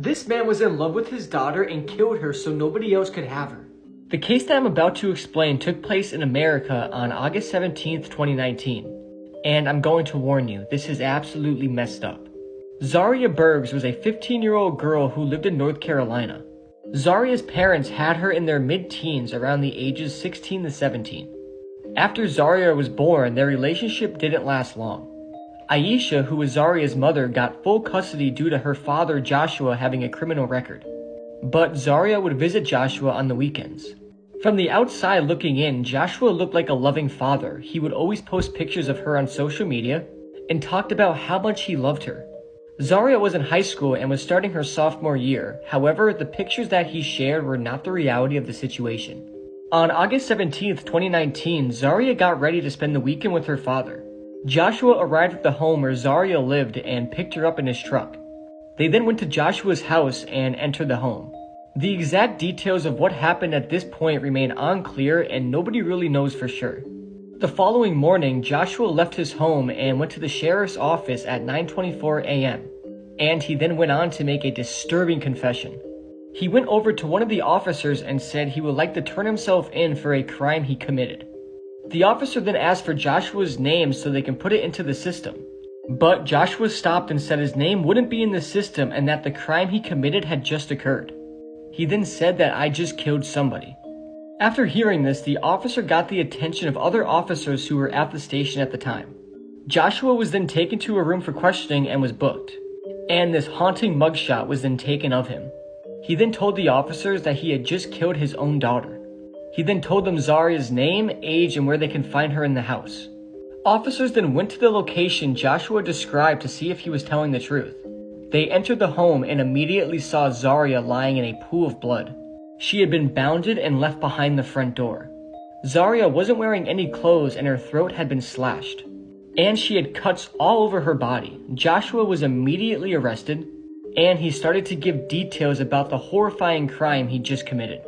This man was in love with his daughter and killed her so nobody else could have her. The case that I'm about to explain took place in America on August 17th, 2019. And I'm going to warn you, this is absolutely messed up. Zaria Bergs was a 15-year-old girl who lived in North Carolina. Zaria's parents had her in their mid-teens around the ages 16 to 17. After Zaria was born, their relationship didn't last long. Aisha, who was Zaria's mother, got full custody due to her father Joshua having a criminal record. But Zaria would visit Joshua on the weekends. From the outside looking in, Joshua looked like a loving father. He would always post pictures of her on social media and talked about how much he loved her. Zaria was in high school and was starting her sophomore year. However, the pictures that he shared were not the reality of the situation. On August 17th, 2019, Zaria got ready to spend the weekend with her father. Joshua arrived at the home where Zaria lived and picked her up in his truck. They then went to Joshua's house and entered the home. The exact details of what happened at this point remain unclear and nobody really knows for sure. The following morning, Joshua left his home and went to the sheriff's office at 9:24 a.m. And he then went on to make a disturbing confession. He went over to one of the officers and said he would like to turn himself in for a crime he committed. The officer then asked for Joshua's name so they can put it into the system. But Joshua stopped and said his name wouldn't be in the system and that the crime he committed had just occurred. He then said that I just killed somebody. After hearing this, the officer got the attention of other officers who were at the station at the time. Joshua was then taken to a room for questioning and was booked. And this haunting mugshot was then taken of him. He then told the officers that he had just killed his own daughter. He then told them Zaria's name, age, and where they can find her in the house. Officers then went to the location Joshua described to see if he was telling the truth. They entered the home and immediately saw Zaria lying in a pool of blood. She had been bounded and left behind the front door. Zaria wasn't wearing any clothes and her throat had been slashed. And she had cuts all over her body. Joshua was immediately arrested, and he started to give details about the horrifying crime he just committed.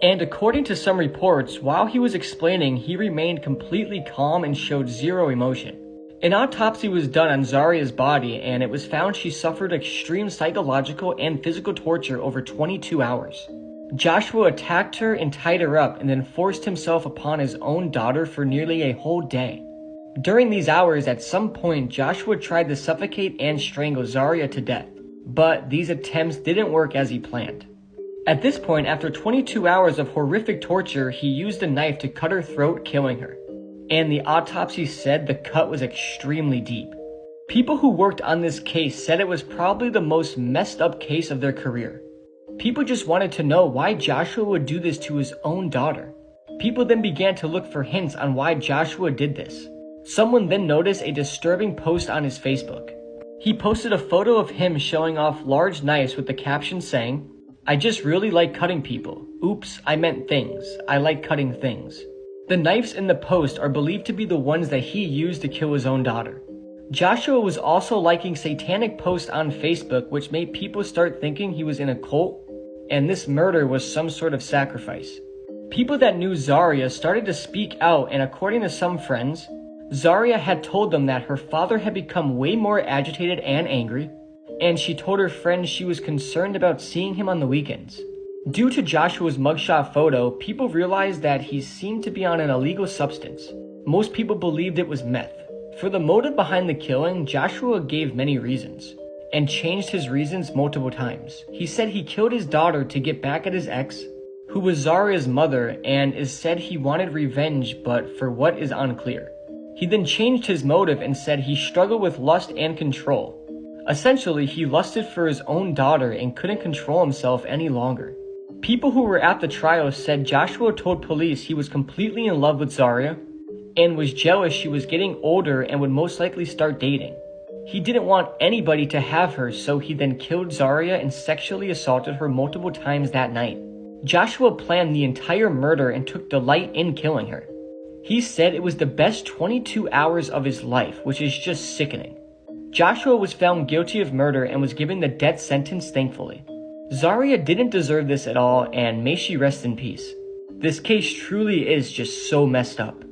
And according to some reports, while he was explaining, he remained completely calm and showed zero emotion. An autopsy was done on Zaria's body, and it was found she suffered extreme psychological and physical torture over 22 hours. Joshua attacked her and tied her up and then forced himself upon his own daughter for nearly a whole day. During these hours, at some point, Joshua tried to suffocate and strangle Zaria to death, but these attempts didn't work as he planned. At this point, after 22 hours of horrific torture, he used a knife to cut her throat, killing her. And the autopsy said the cut was extremely deep. People who worked on this case said it was probably the most messed up case of their career. People just wanted to know why Joshua would do this to his own daughter. People then began to look for hints on why Joshua did this. Someone then noticed a disturbing post on his Facebook. He posted a photo of him showing off large knives with the caption saying, "I just really like cutting people. Oops, I meant things. I like cutting things." The knives in the post are believed to be the ones that he used to kill his own daughter. Joshua was also liking satanic posts on Facebook, which made people start thinking he was in a cult, and this murder was some sort of sacrifice. People that knew Zaria started to speak out, and according to some friends, Zaria had told them that her father had become way more agitated and angry, and she told her friends she was concerned about seeing him on the weekends. Due to Joshua's mugshot photo, people realized that he seemed to be on an illegal substance. Most people believed it was meth. For the motive behind the killing, Joshua gave many reasons, and changed his reasons multiple times. He said he killed his daughter to get back at his ex, who was Zaria's mother, and is said he wanted revenge, but for what is unclear. He then changed his motive and said he struggled with lust and control. Essentially, he lusted for his own daughter and couldn't control himself any longer. People who were at the trial said Joshua told police he was completely in love with Zaria and was jealous she was getting older and would most likely start dating. He didn't want anybody to have her, so he then killed Zaria and sexually assaulted her multiple times that night. Joshua planned the entire murder and took delight in killing her. He said it was the best 22 hours of his life, which is just sickening. Joshua was found guilty of murder and was given the death sentence, thankfully. Zaria didn't deserve this at all, and may she rest in peace. This case truly is just so messed up.